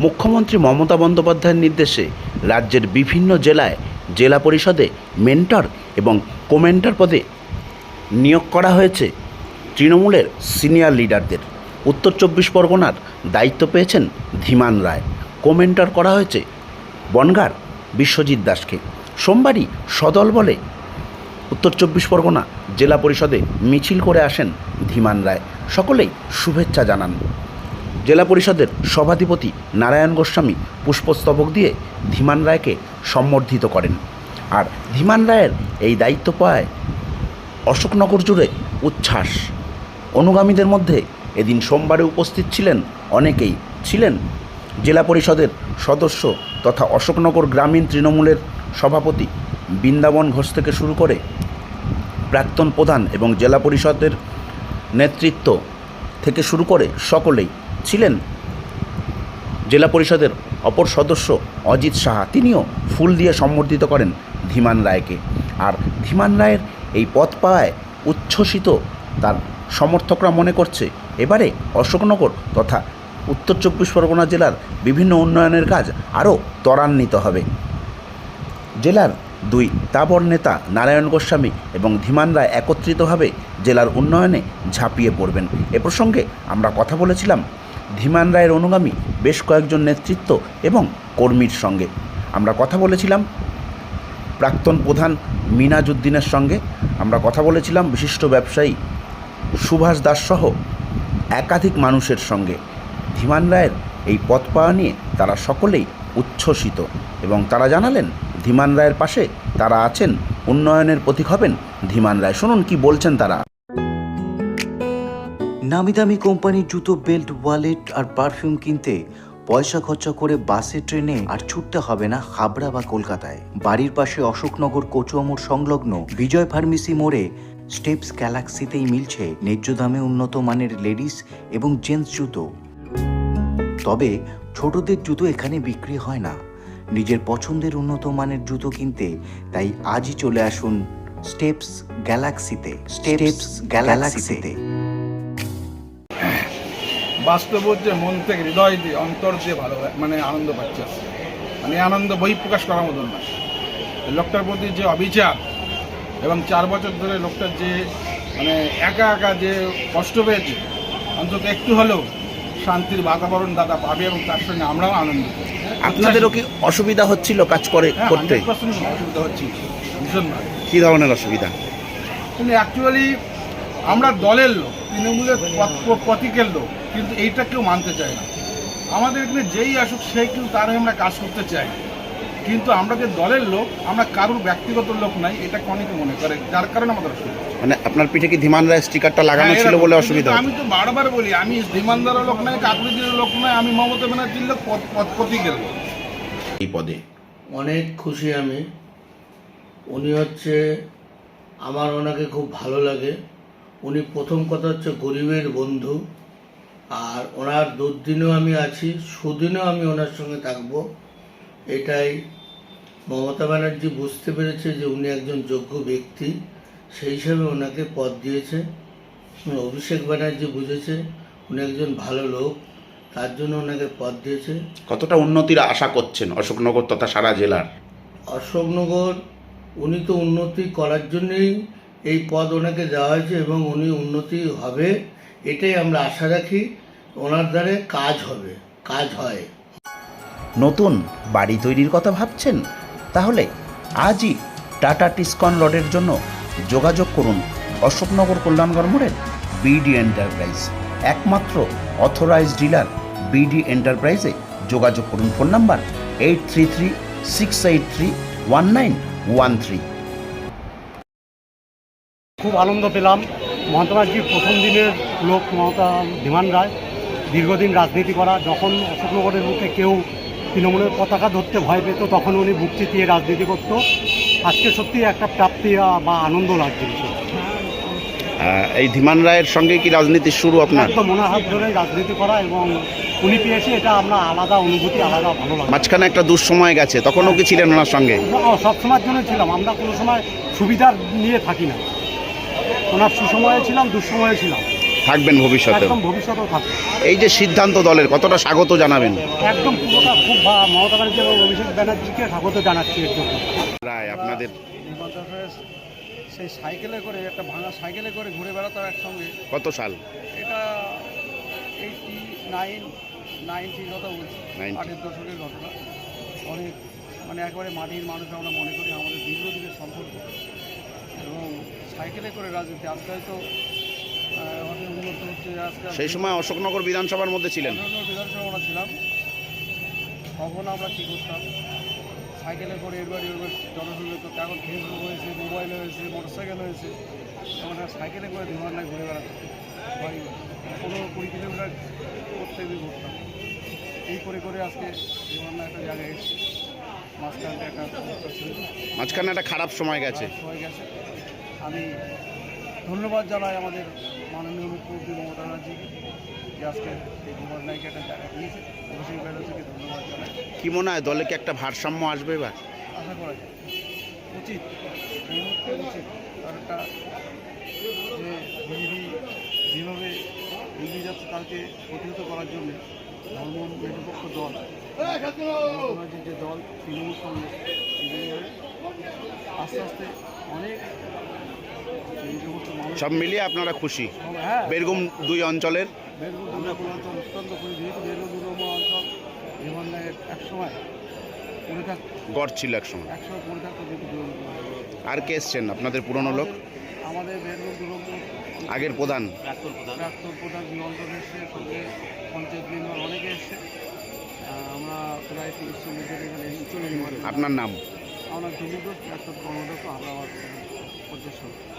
মুখ্যমন্ত্রী মমতা বন্দ্যোপাধ্যায়ের নির্দেশে রাজ্যের বিভিন্ন জেলায় জেলা পরিষদে মেন্টর এবং কোমেন্টর পদে নিয়োগ করা হয়েছে তৃণমূলের সিনিয়র লিডারদের। উত্তর 24 পরগনার দায়িত্ব পেয়েছেন ধীমান রায়। কোমেন্টর করা হয়েছে বনগাঁর বিশ্বজিৎ দাসকে। সোমবারই সদল বলে উত্তর 24 পরগনা জেলা পরিষদে মিছিল করে আসেন ধীমান রায়। সকলেই শুভেচ্ছা জানান। জেলা পরিষদের সভাধিপতি নারায়ণ গোস্বামী পুষ্পস্তবক দিয়ে ধীমান রায়কে সম্বর্ধিত করেন। আর ধীমান রায়ের এই দায়িত্ব পাওয়ায় অশোকনগর জুড়ে উচ্ছ্বাস। অনুগামীদের মধ্যে এদিন সোমবারে উপস্থিত ছিলেন অনেকেই। ছিলেন জেলা পরিষদের সদস্য তথা অশোকনগর গ্রামীণ তৃণমূলের সভাপতি বৃন্দাবন ঘোষ থেকে শুরু করে প্রাক্তন প্রধান এবং জেলা পরিষদের নেতৃত্ব থেকে শুরু করে সকলেই ছিলেন। জেলা পরিষদের অপর সদস্য অজিত সাহা, তিনিও ফুল দিয়ে সম্বর্ধিত করেন ধীমান রায়কে। আর ধীমান রায়ের এই পদ পাওয়ায় উচ্ছ্বসিত তার সমর্থকরা মনে করছে এবারে অশোকনগর তথা উত্তর 24 পরগনা জেলার বিভিন্ন উন্নয়নের কাজ আরও ত্বরান্বিত হবে। জেলার দুই তাবড় নেতা নারায়ণ গোস্বামী এবং ধীমান রায় একত্রিতভাবে জেলার উন্নয়নে ঝাঁপিয়ে পড়বেন। এ প্রসঙ্গে আমরা কথা বলেছিলাম ধীমান রায়ের অনুগামী বেশ কয়েকজন নেতৃত্ব এবং কর্মীর সঙ্গে। আমরা কথা বলেছিলাম প্রাক্তন প্রধান মিনাজউদ্দিনের সঙ্গে, আমরা কথা বলেছিলাম বিশিষ্ট ব্যবসায়ী সুভাষ দাস সহ একাধিক মানুষের সঙ্গে। ধীমান রায়ের এই পদ পাওয়া নিয়ে তারা সকলেই উচ্ছ্বসিত এবং তারা জানালেন ধীমান রায়ের পাশে তারা আছেন, উন্নয়নের প্রতীক হবেন ধীমান রায়। শুনুন কি বলছেন তারা। নামি দামি কোম্পানির জুতো, বেল্ট, ওয়ালেট আর পারফিউম কিনতে পয়সা খরচা করে বাসে, ট্রেনে আর ছুটতে হবে না হাবড়া বা কলকাতায়। বাড়ির পাশে অশোকনগর কচুয়া মোড় সংলগ্ন বিজয় ফার্মেসি মোড়ে স্টেপস গ্যালাক্সিতেই মিলছে ন্যায্য দামে উন্নত মানের লেডিস এবং জেন্টস জুতো। তবে ছোটদের জুতো এখানে বিক্রি হয় না। নিজের পছন্দের উন্নত মানের জুতো কিনতে তাই আজই চলে আসুন স্টেপস গ্যালাক্সিতে। বাস্তব যে মন থেকে, হৃদয় দিয়ে, অন্তর দিয়ে ভালো আনন্দ পাচ্ছে। আনন্দ বই প্রকাশ করার মতন না। লোকটার প্রতি যে অবিচার এবং 4 বছর ধরে লোকটার যে একা একা যে কষ্ট পেয়েছে, অন্তত একটু হলেও শান্তির বাতাবরণ দাদা পাবে এবং তার সঙ্গে আমরাও আনন্দ করি। আপনাদেরও কি অসুবিধা হচ্ছিল কাজ করে করতে? 100% অসুবিধা হচ্ছে, ভীষণভাবে। কী ধরনের অসুবিধা? কিন্তু অ্যাকচুয়ালি আমরা দলের লোক, তৃণমূলের প্রতীকের লোক, কিন্তু এইটা কেউ মানতে চায় না। আমাদের এখানে যেই আসুক সেই কিন্তু তার আমরা কাজ করতে চাই, কিন্তু আমরা যে দলের লোক, আমরা কারোর ব্যক্তিগত লোক নাই, এটা অনেকে মনে করে, যার কারণে আমাদের অসুবিধা। আপনার পিঠে কি ধীমান রায় স্টিকারটা লাগানো ছিল বলে অসুবিধা? আমি তো বারবার বলি, আমি ধীমানদারের লোক নয়, কাকুরিদের লোক নয়, আমি মমতা ব্যানার্জির লোক, প্রতীকের লোক। এই পদে অনেক খুশি আমি। উনি হচ্ছে আমার, ওনাকে খুব ভালো লাগে। উনি প্রথম কথা হচ্ছে গরিবের বন্ধু, আর ওনার দুর্দিনেও আমি আছি, সুদিনেও আমি ওনার সঙ্গে থাকবো। এটাই মমতা ব্যানার্জি বুঝতে পেরেছে যে উনি একজন যোগ্য ব্যক্তি, সেই হিসাবে ওনাকে পদ দিয়েছে। অভিষেক ব্যানার্জি বুঝেছে উনি একজন ভালো লোক, তার জন্য ওনাকে পদ দিয়েছে। কতটা উন্নতির আশা করছেন অশোকনগর তথা সারা জেলার? অশোকনগর উনি তো উন্নতি করার জন্যই এই পদ ওনাকে দেওয়া হয়েছে এবং উনি উন্নতি হবে এটাই আমরা আশা রাখি। ওনার দ্বারে কাজ হবে, কাজ হয়। নতুন বাড়ি তৈরির কথা ভাবছেন? তাহলে আজই টাটা টিসকন রোডের জন্য যোগাযোগ করুন অশোকনগর কল্যাণগড় মোড়ের বিডি এন্টারপ্রাইজ। একমাত্র অথরাইজড ডিলার বিডি এন্টারপ্রাইজে যোগাযোগ করুন। Phone number 8336831913। খুব আনন্দ পেলাম। মমতা ব্যানার্জির প্রথম দিনের লোক ধীমান রায়, দীর্ঘদিন রাজনীতি করা। যখন অশোকনগরের বুকে কেউ তৃণমূলের পতাকা ধরতে ভয় পেত, তখন উনি বুক চিতিয়ে রাজনীতি করত। আজকে সত্যি একটা প্রাপ্তি বা আনন্দ লাগছে। এই ধীমান রায়ের সঙ্গে কি রাজনীতির শুরু আপনার? একদম মনের হাত ধরে রাজনীতি করা এবং উনি পেয়েছে, এটা আমরা আলাদা অনুভূতি, আলাদা ভালো লাগে। মাঝখানে একটা দুঃসময় গেছে, তখনও কি ছিলেন ওনার সঙ্গে? সবসময়ের জন্য ছিলাম। আমরা কোনো সময় সুবিধার নিয়ে থাকি না। ওনার সুসময়ে ছিলাম, দুঃসময়ে ছিলাম, থাকবেন ভবিষ্যতে? একদম ভবিষ্যতেও থাকবে। এই যে সিদ্ধান্ত দলের কতটা স্বাগত জানাবেন? একদম পুরোটা খুব মমতা ব্যানার্জি এবং অভিষেক ব্যানার্জিকে স্বাগত জানাচ্ছি এর জন্য। রায় আপনাদের সেই সাইকেলে করে একটা ভাঙা সাইকেলে করে ঘুরে বেড়াতো একসঙ্গে। কত সাল? এটা 90 কথা বলছি, 80 দশকের ঘটনা। অনেক মানে একেবারে মাটির মানুষ আমরা মনে করি, আমাদের দীর্ঘদিনের সম্পর্ক। এবং সাইকেলে করে রাজনীতি আজকে হয়তো অনেক উন্নত হচ্ছে। আজকে সেই সময় অশোকনগর বিধানসভার মধ্যে ছিলেন। বিধানসভা আমরা ছিলাম, তখন আমরা কী করতাম, সাইকেলে করে এর বাড়ি ওর বাড়ি জনসংযোগ করতে। এখন ফেসবুক হয়েছে, মোবাইল হয়েছে, মোটরসাইকেল হয়েছে, আমরা সাইকেলে করে ধীমান্নায় ঘুরে বেড়াতাম। বাড়ি 15-20 কিলোমিটার প্রত্যেকদিন ঘুরতাম। এই করে করে আজকে ধীমান্না একটা জায়গায় এসেছি। মাঝখানে একটা সমস্যা ছিল, মাঝখানে একটা খারাপ সময় গেছে। হয়ে গেছে। আমি ধন্যবাদ জানাই আমাদের মাননীয় মুখ্যমন্ত্রী মমতা ব্যানার্জিকে, যে আজকে এই ধীমান্নায়কে একটা জায়গা দিয়েছে। অভিষেক ব্যানার্জিকে ধন্যবাদ জানাই। কি মনে হয় দলে কি একটা ভারসাম্য আসবে এবার? আশা করা যায়, উচিত, এই মুহূর্তে উচিত। কারণটা যে বিজেপি যেভাবে এগিয়ে যাচ্ছে তাকে প্রতিহত করার জন্য ধর্ম নিরপেক্ষ দল, মমতাবাজির যে দল তৃণমূল কংগ্রেস, এগিয়ে আস্তে আস্তে অনেক এই সমস্ত মানুষ। সব মিলিয়ে আপনারা খুশি? হ্যাঁ, বীরভূম 2 অঞ্চলের বেরগুল দুর্গাপুর অঞ্চল অত্যন্ত খুশি, যেহেতু বেরগুল দুর্গাপুর অঞ্চল জীবনের একসময় পড়ে থাকতো, গড় ছিল একসময়। একসময় পড়ে থাকতো যেহেতু আর কে এসছেন আপনাদের পুরনো লোক? আমাদের বেরগুল দুর্গাপুর আগের প্রধান প্রাক্তন প্রধান জীবন্তন এসছে, সঙ্গে পঞ্চায়েত মেম্বার অনেকে এসছে। আমরা প্রায় 30-40 জন এখানে চলে যাবো। আপনার নাম? আমরা দিলীপ ঘোষ, প্রাক্তন কর্মদক্ষ, আমরা পঞ্চায়েত সদস্য।